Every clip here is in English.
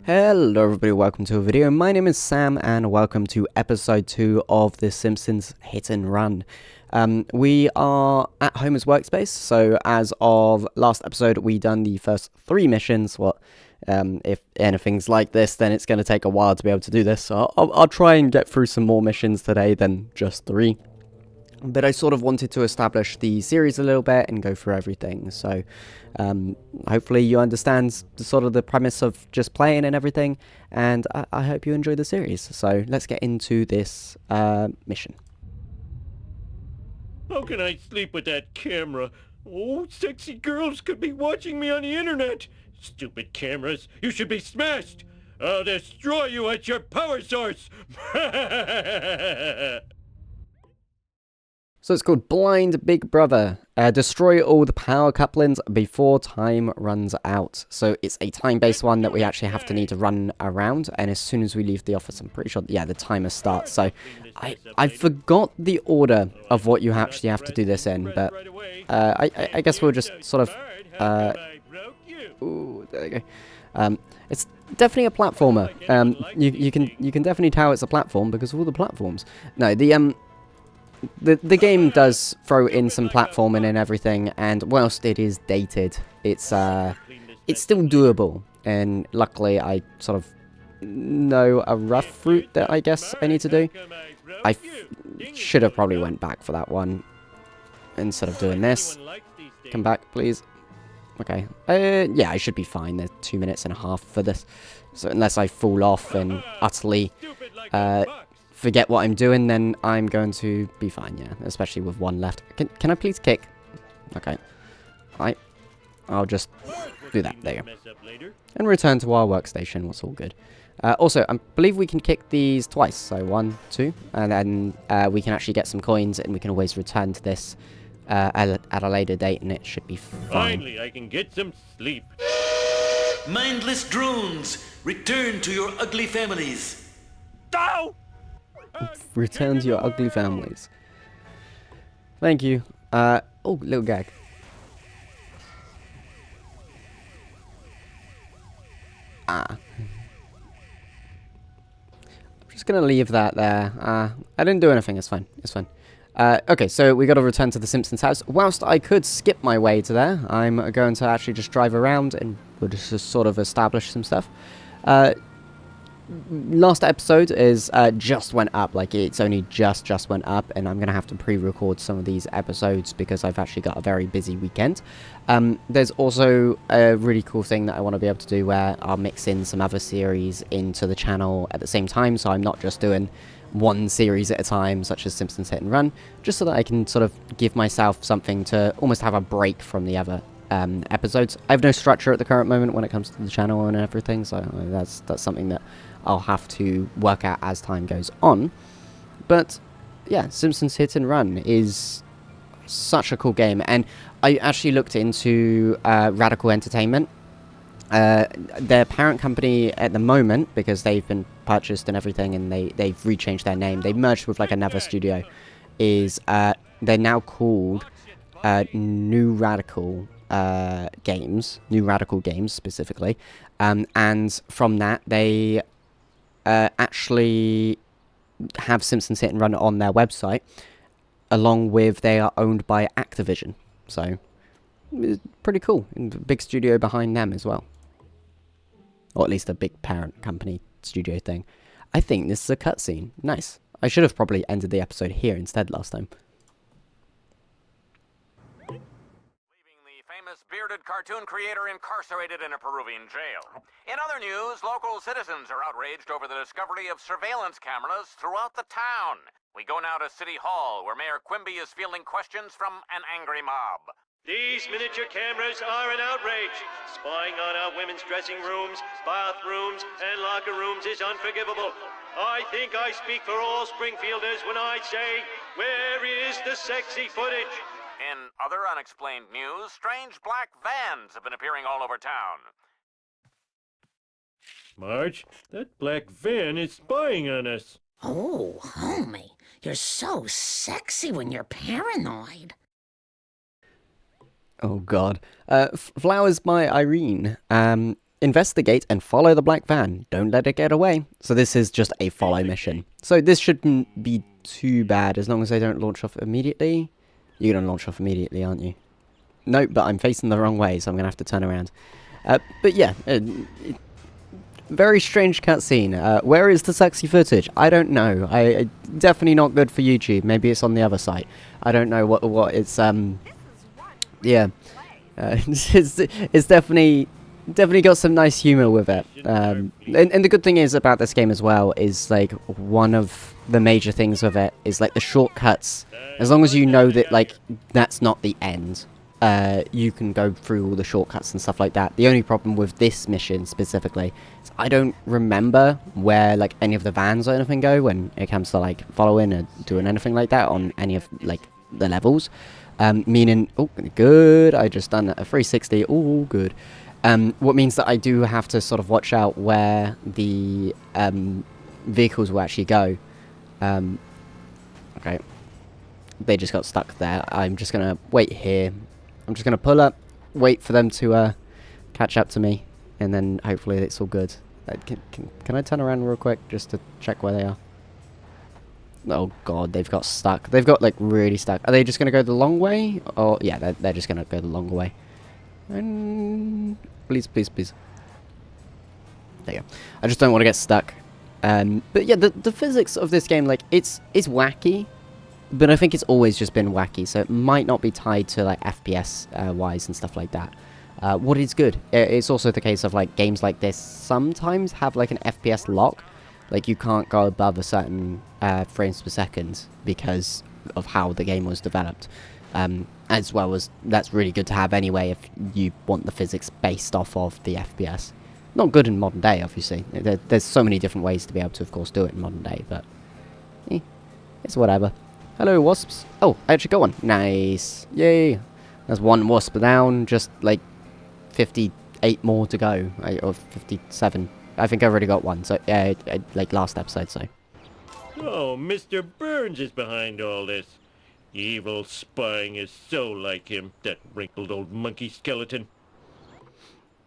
Hello everybody, welcome to a video. My name is Sam and welcome to episode 2 of the Simpsons Hit and Run. We are at Homer's workspace, so as of last episode we done the first 3 missions. If anything's like this, then it's going to take a while to be able to do this, so I'll try and get through some more missions today than just 3. But I sort of wanted to establish the series a little bit and go through everything, so hopefully you understand the premise of just playing and everything, and I hope you enjoy the series. So let's get into this mission. How can I sleep with that camera? Oh, sexy girls could be watching me on the internet. Stupid cameras, you should be smashed. I'll destroy you at your power source. So it's called Blind Big Brother. Destroy all the power couplings before time runs out. So it's a time-based one that we actually have to need to run around, and as soon as we leave the office, I'm pretty sure, yeah, the timer starts. So I forgot the order of what you actually have to do this in, but I guess we'll just sort of... ooh, there you go. It's definitely a platformer. You can definitely tell it's a platform because of all the platforms. No, the game does throw in some platforming and everything, and whilst it is dated, it's still doable. And luckily, I sort of know a rough route that I guess I need to do. I should have probably went back for that one instead of doing this. Come back, please. Okay. Yeah, I should be fine. There's 2.5 minutes for this. So unless I fall off and utterly forget what I'm doing, then I'm going to be fine, yeah. Especially with one left. Can I please kick? Okay. I'll just do that. There you go. And return to our workstation. What's all good. Also, I believe we can kick these twice. So 1, 2. And then we can actually get some coins, and we can always return to this at a later date, and it should be fine. Finally, I can get some sleep. Mindless drones, return to your ugly families. Ow! Return to your ugly families. Thank you. Oh, little gag. I'm just gonna leave that there. I didn't do anything. It's fine. It's fine. Okay, so we got to return to the Simpsons house. Whilst I could skip my way to there, I'm going to actually just drive around and we'll just sort of establish some stuff. Last episode is just went up, like it's only just went up, and I'm gonna have to pre-record some of these episodes because I've actually got a very busy weekend. There's also a really cool thing that I want to be able to do where I'll mix in some other series into the channel at the same time, so I'm not just doing one series at a time, such as Simpsons Hit and Run, just so that I can sort of give myself something to almost have a break from the other episodes. I have no structure at the current moment when it comes to the channel and everything, so that's something that I'll have to work out as time goes on. But yeah, Simpsons Hit and Run is such a cool game, and I actually looked into Radical Entertainment. Their parent company at the moment, because they've been purchased and everything, and they've rechanged their name, they merged with like another studio, is they're now called New Radical Games specifically, and from that they actually have Simpsons Hit and Run on their website, along with they are owned by Activision, so it's pretty cool. And big studio behind them as well, or at least a big parent company studio thing. I think this is a cutscene. Nice. I should have probably ended the episode here instead last time. Bearded cartoon creator incarcerated in a Peruvian jail. In other news, local citizens are outraged over the discovery of surveillance cameras throughout the town. We go now to City Hall, where Mayor Quimby is fielding questions from an angry mob. These miniature cameras are an outrage. Spying on our women's dressing rooms, bathrooms, and locker rooms is unforgivable. I think I speak for all Springfielders when I say, where is the sexy footage? In other unexplained news, strange black vans have been appearing all over town. Marge, that black van is spying on us. Oh, homie, you're so sexy when you're paranoid. Oh god. Flowers by Irene. investigate and follow the black van. Don't let it get away. So this is just a follow mission. So this shouldn't be too bad as long as they don't launch off immediately. You're going to launch off immediately, aren't you? No, but I'm facing the wrong way, so I'm going to have to turn around. But yeah, very strange cutscene. Where is the sexy footage? I don't know. I definitely not good for YouTube. Maybe it's on the other site. I don't know what it's yeah. It's definitely got some nice humor with it. And the good thing is about this game as well is like one of the major things with it is like the shortcuts. As long as you know that like that's not the end, you can go through all the shortcuts and stuff like that. The only problem with this mission specifically is I don't remember where like any of the vans or anything go when it comes to like following or doing anything like that on any of like the levels. Meaning, oh, good, I just done a 360, oh, good. What means that I do have to sort of watch out where the vehicles will actually go. Okay, they just got stuck there. I'm just going to wait here. I'm just going to pull up, wait for them to catch up to me, and then hopefully it's all good. Can I turn around real quick just to check where they are? Oh god, they've got stuck. They've got like really stuck. Are they just going to go the long way? Or yeah, they're just going to go the long way. And please, please, please. There you go. I just don't want to get stuck. But yeah, the physics of this game, like it's wacky, but I think it's always just been wacky, so it might not be tied to like FPS wise and stuff like that. What is good? It's also the case of like games like this sometimes have like an FPS lock. Like you can't go above a certain frames per second because of how the game was developed. As well as that's really good to have anyway if you want the physics based off of the FPS. Not good in modern day, obviously. There's so many different ways to be able to, of course, do it in modern day, but it's whatever. Hello, wasps. Oh, I actually got one. Nice. Yay. There's one wasp down, just like 58 more to go, or 57. I think I already got one, so like last episode, so. Oh, Mr. Burns is behind all this. Evil spying is so like him, that wrinkled old monkey skeleton.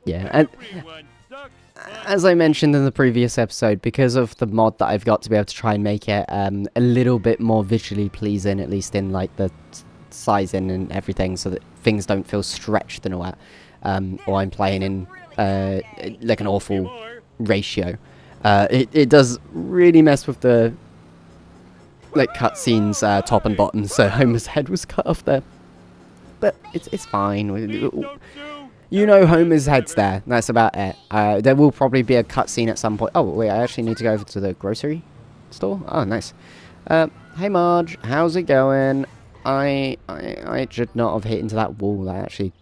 Yeah, and as I mentioned in the previous episode, because of the mod that I've got to be able to try and make it a little bit more visually pleasing, at least in like the sizing and everything, so that things don't feel stretched and all that, or I'm playing in like an awful ratio. It does really mess with the like cutscenes top and bottom, so Homer's head was cut off there, but it's fine. You know Homer's head's there. That's about it. There will probably be a cutscene at some point. Oh wait, I actually need to go over to the grocery store. Oh nice. Hey Marge, how's it going? I should not have hit into that wall. I actually.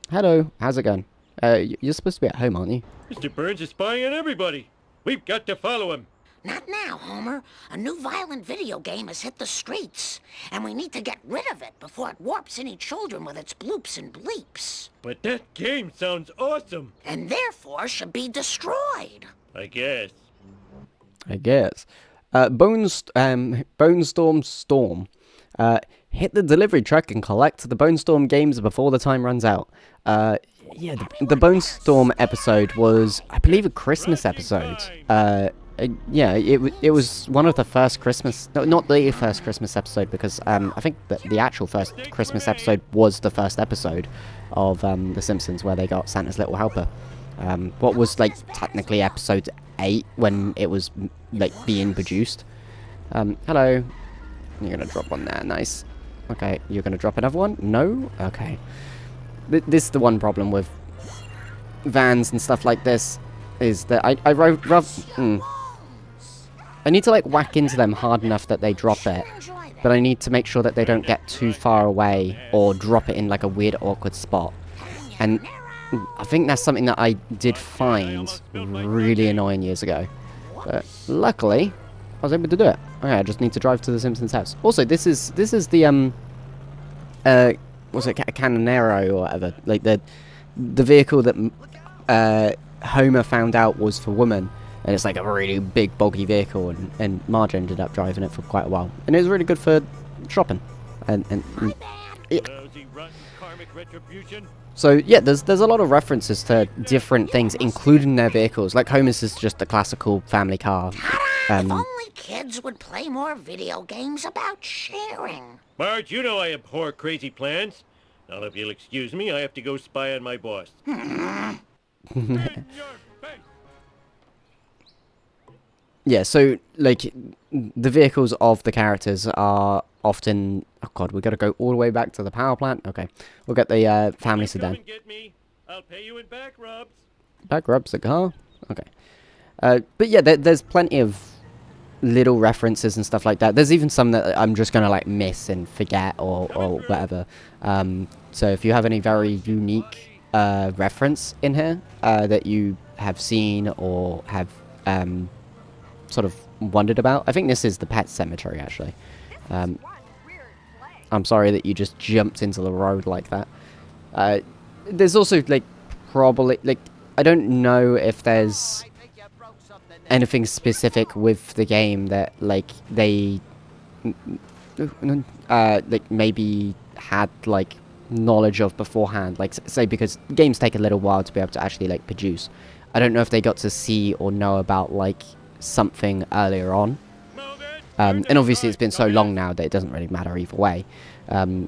Hello, how's it going? You're supposed to be at home, aren't you? Mr. Burns is spying on everybody. We've got to follow him. Not now, Homer. A new violent video game has hit the streets, and we need to get rid of it before it warps any children with its bloops and bleeps. But that game sounds awesome. And therefore should be destroyed. I guess. Bonestorm Storm. Hit the delivery truck and collect the Bonestorm games before the time runs out. Yeah, the Bonestorm episode was, I believe, a Christmas episode. Yeah, it was one of the first Christmas... No, not the first Christmas episode, because I think that the actual first Christmas episode was the first episode of The Simpsons, where they got Santa's Little Helper. What was, like, technically episode 8 when it was, like, being produced. Hello. You're gonna drop one there, nice. Okay, you're gonna drop another one? No? Okay. This is the one problem with vans and stuff like this, is that I need to like whack into them hard enough that they drop it, but I need to make sure that they don't get too far away or drop it in like a weird awkward spot. And I think that's something that I did find really annoying years ago, but luckily I was able to do it. Okay, I just need to drive to the Simpsons house. Also, this is the what's it, Canonero or whatever, like the vehicle that Homer found out was for women, and it's like a really big boggy vehicle, and Marge ended up driving it for quite a while, and it was really good for shopping, and yeah. karmic retribution. So yeah, there's a lot of references to different things, including their vehicles. Like Homer's is just a classical family car. If only kids would play more video games about sharing. Marge, you know I abhor crazy plans. Now, if you'll excuse me, I have to go spy on my boss. In your face! Yeah, so like the vehicles of the characters are often. Oh god, we got to go all the way back to the power plant. Okay, we'll get the family Come sedan. and get me. I'll pay you in back rubs. Back rubs the car. Okay, but yeah, there's plenty of little references and stuff like that. There's even some that I'm just gonna like miss and forget or whatever. So if you have any very unique reference in here that you have seen or have sort of wondered about, I think this is the pet cemetery actually. I'm sorry that you just jumped into the road like that. There's also like probably like I don't know if there's anything specific with the game that like they like maybe had like knowledge of beforehand, like say because games take a little while to be able to actually like produce. I don't know if they got to see or know about like something earlier on, and obviously it's been so long now that it doesn't really matter either way.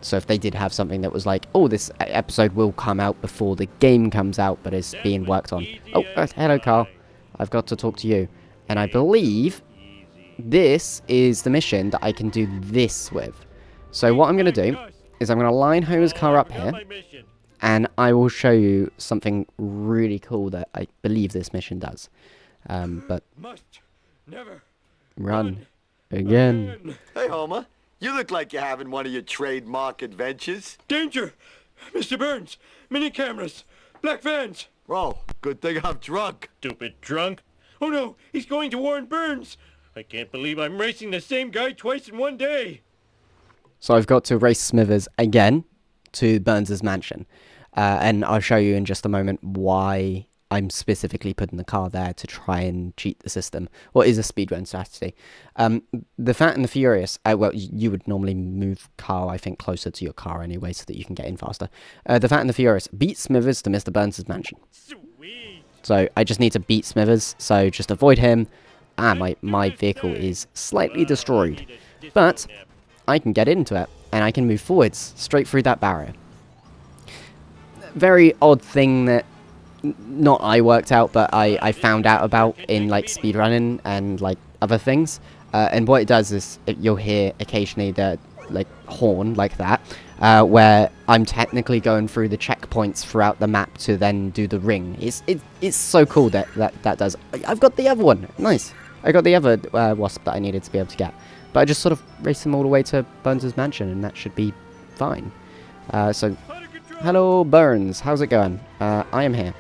So if they did have something that was like, oh, this episode will come out before the game comes out but is being worked on. Oh, hello Carl, I've got to talk to you. And I believe this is the mission that I can do this with. So what I'm going to do is I'm going to line Homer's car up here, and I will show you something really cool that I believe this mission does. But Must never run again. Hey, Homer. You look like you're having one of your trademark adventures. Danger! Mr. Burns! Mini cameras! Black vans! Oh, good thing I'm drunk. Stupid drunk! Oh no! He's going to warn Burns! I can't believe I'm racing the same guy twice in one day! So I've got to race Smithers again to Burns's mansion. And I'll show you in just a moment why I'm specifically putting the car there to try and cheat the system. What is a speedrun strategy? The Fat and the Furious, well, you would normally move car, I think, closer to your car anyway so that you can get in faster. The Fat and the Furious beat Smithers to Mr. Burns' mansion. Sweet! So I just need to beat Smithers, so just avoid him. My vehicle is slightly destroyed. But I can get into it, and I can move forwards straight through that barrier. Very odd thing that not I worked out, but I found out about in like speedrunning and like other things. And what it does is you'll hear occasionally the like horn like that, where I'm technically going through the checkpoints throughout the map to then do the ring. It's so cool that does. I've got the other one. Nice. I got the other wasp that I needed to be able to get. But I just sort of raced him all the way to Burns' mansion, and that should be fine. So, hello Burns, how's it going? I am here.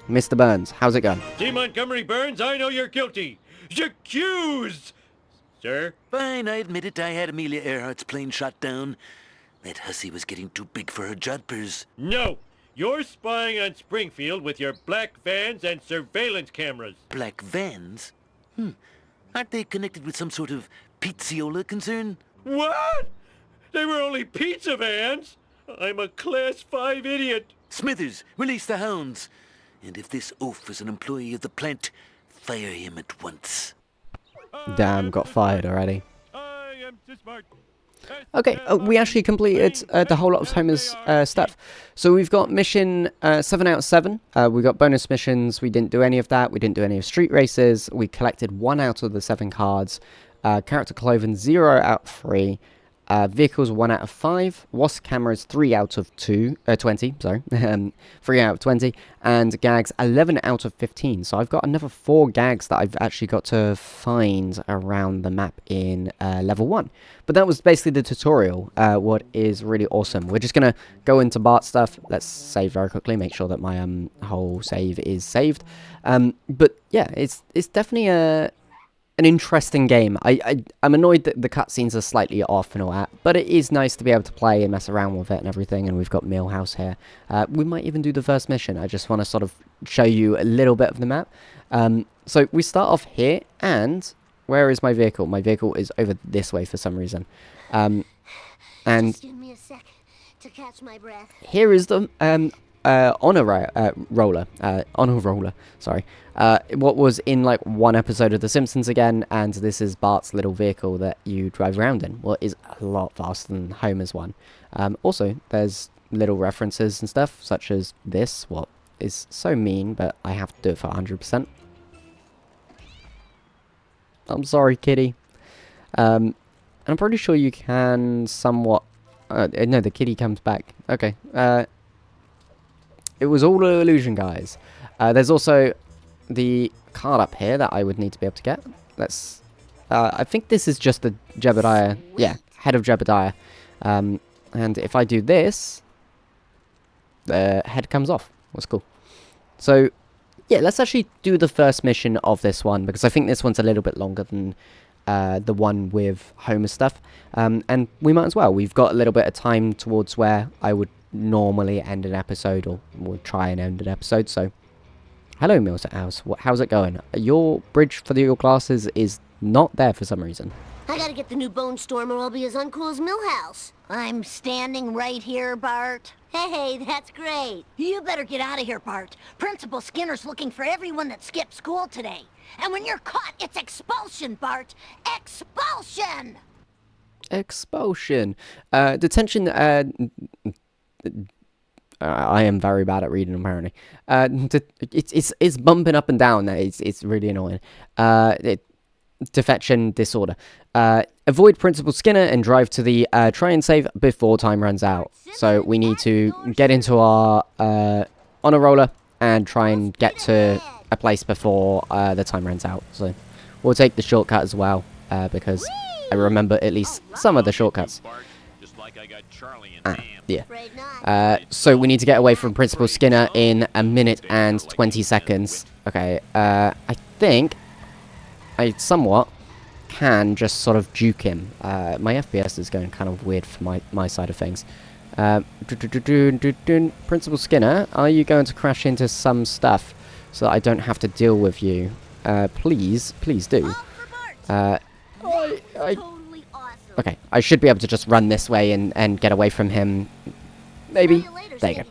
Mr. Burns, how's it going? See, Montgomery Burns, I know you're guilty! J'accuse! Sir? Fine, I admit it. I had Amelia Earhart's plane shot down. That hussy was getting too big for her jodhpurs. No! You're spying on Springfield with your black vans and surveillance cameras. Black vans? Aren't they connected with some sort of pizziola concern? What? They were only pizza vans? I'm a Class 5 idiot. Smithers, release the hounds. And if this oaf is an employee of the plant, fire him at once. Damn, got fired already. I am too smart. Okay, we actually completed the whole lot of Homer's stuff. So we've got mission 7 out of 7. We got bonus missions. We didn't do any of that. We didn't do any of street races. We collected 1 out of the 7 cards. Character clothing 0 out of 3. Vehicles 1 out of 5. Wasp cameras 3 out of 20. Sorry, 3 out of 20. And gags 11 out of 15. So I've got another 4 gags that I've actually got to find around the map in level 1. But that was basically the tutorial. What is really awesome. We're just gonna go into Bart stuff. Let's save very quickly. Make sure that my whole save is saved. But yeah, it's definitely an interesting game. I'm annoyed that the cutscenes are slightly off and all that, but it is nice to be able to play and mess around with it and everything, and we've got Millhouse here. We might even do the first mission. I just want to sort of show you a little bit of the map. So we start off here, and where is my vehicle? My vehicle is over this way for some reason. And Just give me a sec to catch my breath. Here is the honor roller. Sorry. What was in like one episode of The Simpsons again, and this is Bart's little vehicle that you drive around in. Well, it is a lot faster than Homer's one. Also, there's little references and stuff, such as this. What is so mean, but I have to do it for 100%. I'm sorry, kitty. And I'm pretty sure you can somewhat... no, the kitty comes back. Okay. It was all an illusion, guys. There's also the card up here that I would need to be able to get. Let's... I think this is just the Jebediah... Yeah, head of Jebediah. And if I do this, the head comes off. That's cool. So, yeah, let's actually do the first mission of this one, because I think this one's a little bit longer than the one with Homer stuff. And we might as well. We've got a little bit of time towards where I would normally end an episode, or we'll try and end an episode. So, hello, Milset House. How's it going? Your bridge for your glasses is not there for some reason. I gotta get the new Bone Storm or I'll be as uncool as Millhouse. I'm standing right here, Bart. Hey, that's great. You better get out of here, Bart. Principal Skinner's looking for everyone that skipped school today. And when you're caught, it's expulsion, Bart. Expulsion! Expulsion. Detention, I am very bad at reading, apparently. It's bumping up and down. It's really annoying. Defection disorder. Avoid Principal Skinner and drive to the try and save before time runs out. So we need to get into our honor roller and try and get to a place before the time runs out. So we'll take the shortcut as well, because I remember at least some of the shortcuts. Yeah. So we need to get away from Principal Skinner in 1 minute and 20 seconds. Okay, I think I somewhat can just sort of juke him. My FPS is going kind of weird for my side of things. Principal Skinner, are you going to crash into some stuff so that I don't have to deal with you? Please do. Okay, I should be able to just run this way and get away from him. Maybe. There you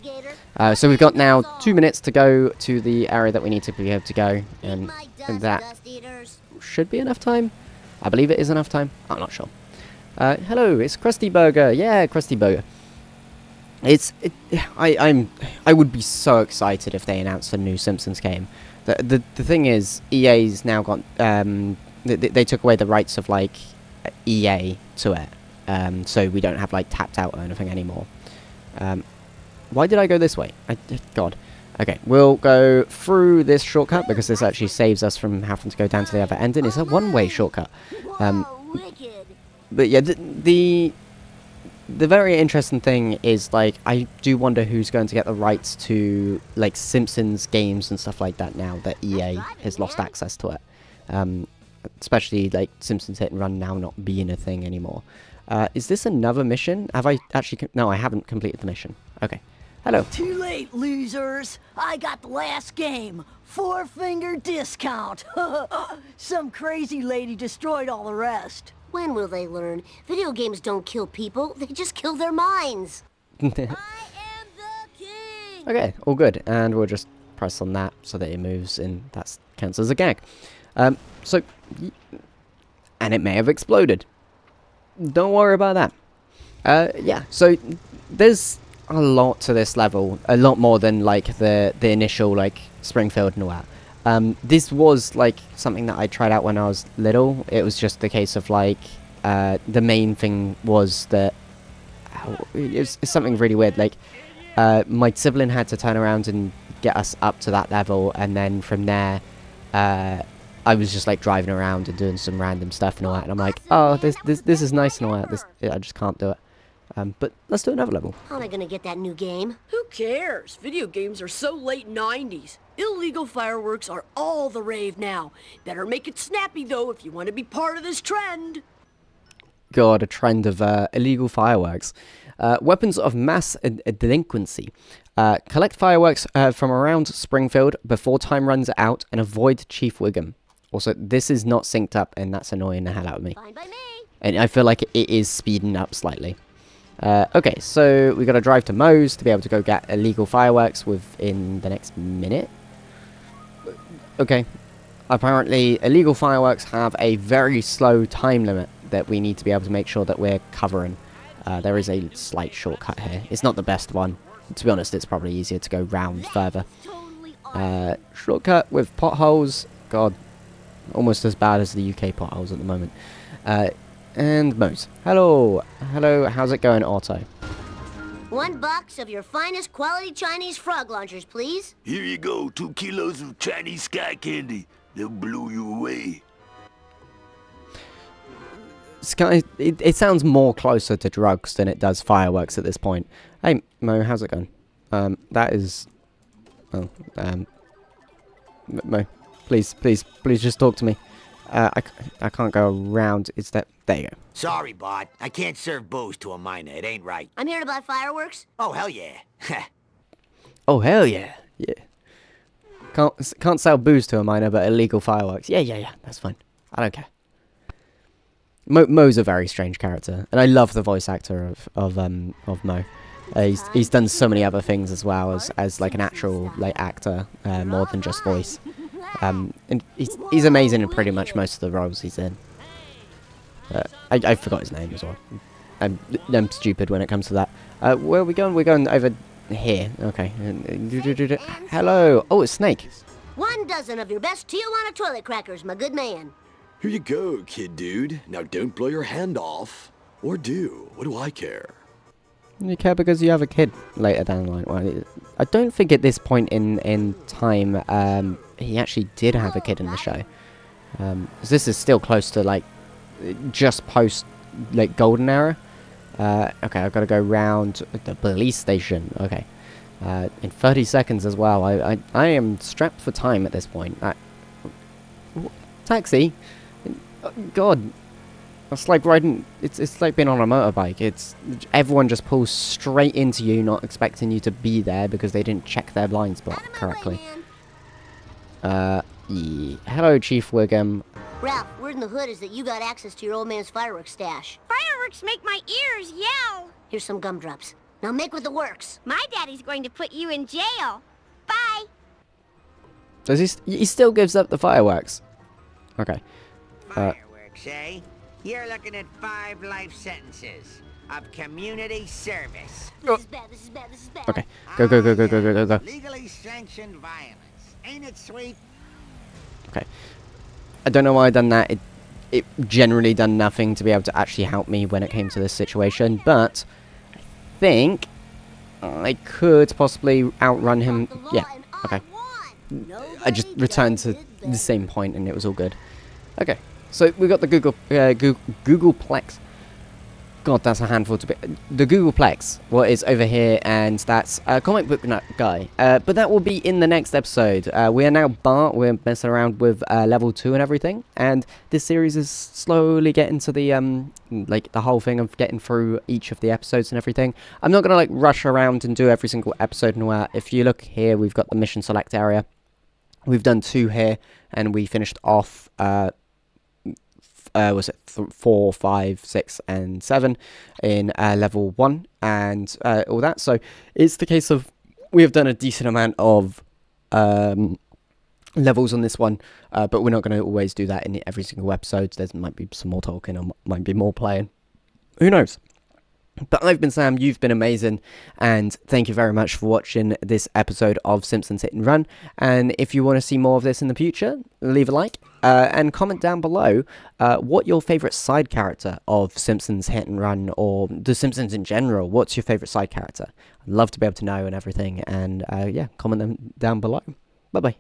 go. So we've got now 2 minutes to go to the area that we need to be able to go, and that should be enough time. I believe it is enough time. I'm not sure. Hello, it's Krusty Burger. Yeah, Krusty Burger. I would be so excited if they announced a new Simpsons game. The thing is, EA's now got they took away the rights of like EA to it, so we don't have like tapped out or anything anymore. Why did I go this way? God. Okay, we'll go through this shortcut because this actually saves us from having to go down to the other end, and it's a one-way shortcut. But yeah, the very interesting thing is, like, I do wonder who's going to get the rights to, like, Simpsons games and stuff like that now that EA has lost access to it. Especially, like, Simpsons Hit and Run now not being a thing anymore. Is this another mission? Have I actually... No, I haven't completed the mission. Okay. Hello. Too late, losers. I got the last game. 4-finger discount. Some crazy lady destroyed all the rest. When will they learn? Video games don't kill people, they just kill their minds. I am the king! Okay, all good. And we'll just press on that so that it moves, and that counts as a gag. And it may have exploded. Don't worry about that. Yeah, so there's a lot to this level, a lot more than like the initial like Springfield and all that. This was like something that I tried out when I was little. It was just the case of like the main thing was that it's something really weird. Like my sibling had to turn around and get us up to that level, and then from there I was just like driving around and doing some random stuff and all that, and I'm like, oh, this is nice and all that. I just can't do it. But let's do another level. How am I gonna get that new game? Who cares? Video games are so late 90s. Illegal fireworks are all the rave now. Better make it snappy, though, if you want to be part of this trend. God, a trend of illegal fireworks. Weapons of mass delinquency. Collect fireworks from around Springfield before time runs out and avoid Chief Wiggum. Also, this is not synced up, and that's annoying the hell out of me. Fine by me. And I feel like it is speeding up slightly. Okay, so we got to drive to Moe's to be able to go get illegal fireworks within the next minute. Okay. Apparently, illegal fireworks have a very slow time limit that we need to be able to make sure that we're covering. There is a slight shortcut here. It's not the best one. To be honest, it's probably easier to go round further. Shortcut with potholes. God, almost as bad as the UK potholes at the moment. And Moe's. Hello. Hello, how's it going, Otto? 1 box of your finest quality Chinese frog launchers, please. Here you go, 2 kilos of Chinese sky candy. They'll blow you away. It sounds more closer to drugs than it does fireworks at this point. Hey, Mo, how's it going? That is... Oh, Mo, please just talk to me. I can't go around. It's that... There you go. Sorry, Bart. I can't serve booze to a minor. It ain't right. I'm here to buy fireworks. Oh, hell yeah. Oh, hell yeah. Yeah. Can't sell booze to a minor, but illegal fireworks. Yeah. That's fine. I don't care. Mo's a very strange character, and I love the voice actor of Mo. He's done so many other things as well as like an actual like actor, more than just voice. And he's amazing in pretty much most of the roles he's in. I forgot his name as well. I'm stupid when it comes to that. Where are we going? We're going over here. Okay. Hello. Oh, it's Snake. 1 dozen of your best Tijuana toilet crackers, my good man. Here you go, kid dude. Now don't blow your hand off. Or do. What do I care? You care because you have a kid later down the line. Well, I don't think at this point in time he actually did have a kid in the show. 'Cause this is still close to like just post like golden era. Okay, I've got to go round the police station. Okay, in 30 seconds as well. I am strapped for time at this point. Taxi. God, it's like riding. It's like being on a motorbike. It's everyone just pulls straight into you, not expecting you to be there because they didn't check their blind spot correctly. Yeah. Hello, Chief Wiggum. Ralph, word in the hood is that you got access to your old man's fireworks stash. Fireworks make my ears yell. Here's some gumdrops. Now make with the works. My daddy's going to put you in jail. Bye. Does he still gives up the fireworks? Okay. Fireworks, eh? You're looking at 5 life sentences of community service. This is bad, this is bad, this is bad. Okay. Go. Legally sanctioned violence. Ain't it sweet? Okay. I don't know why I done that. It generally done nothing to be able to actually help me when it came to this situation, but I think I could possibly outrun him. Yeah. Okay. I just returned to the same point and it was all good. Okay. So we got the Googleplex. God, that's a handful to be. The Googleplex, what is over here, and that's a comic book guy. But that will be in the next episode. We are now Bart. We're messing around with level 2 and everything, and this series is slowly getting to the like the whole thing of getting through each of the episodes and everything. I'm not gonna like rush around and do every single episode. And if you look here, we've got the mission select area. We've done 2 here, and we finished off. Was it 4, 5, 6, and 7 in level 1 and all that. So it's the case of we have done a decent amount of levels on this one, but we're not going to always do that in every single episode. There might be some more talking or might be more playing. Who knows? But I've been Sam, you've been amazing, and thank you very much for watching this episode of Simpsons Hit and Run. And if you want to see more of this in the future, leave a like and comment down below what your favourite side character of Simpsons Hit and Run, or The Simpsons in general. What's your favourite side character? I'd love to be able to know and everything, and yeah, comment them down below. Bye-bye.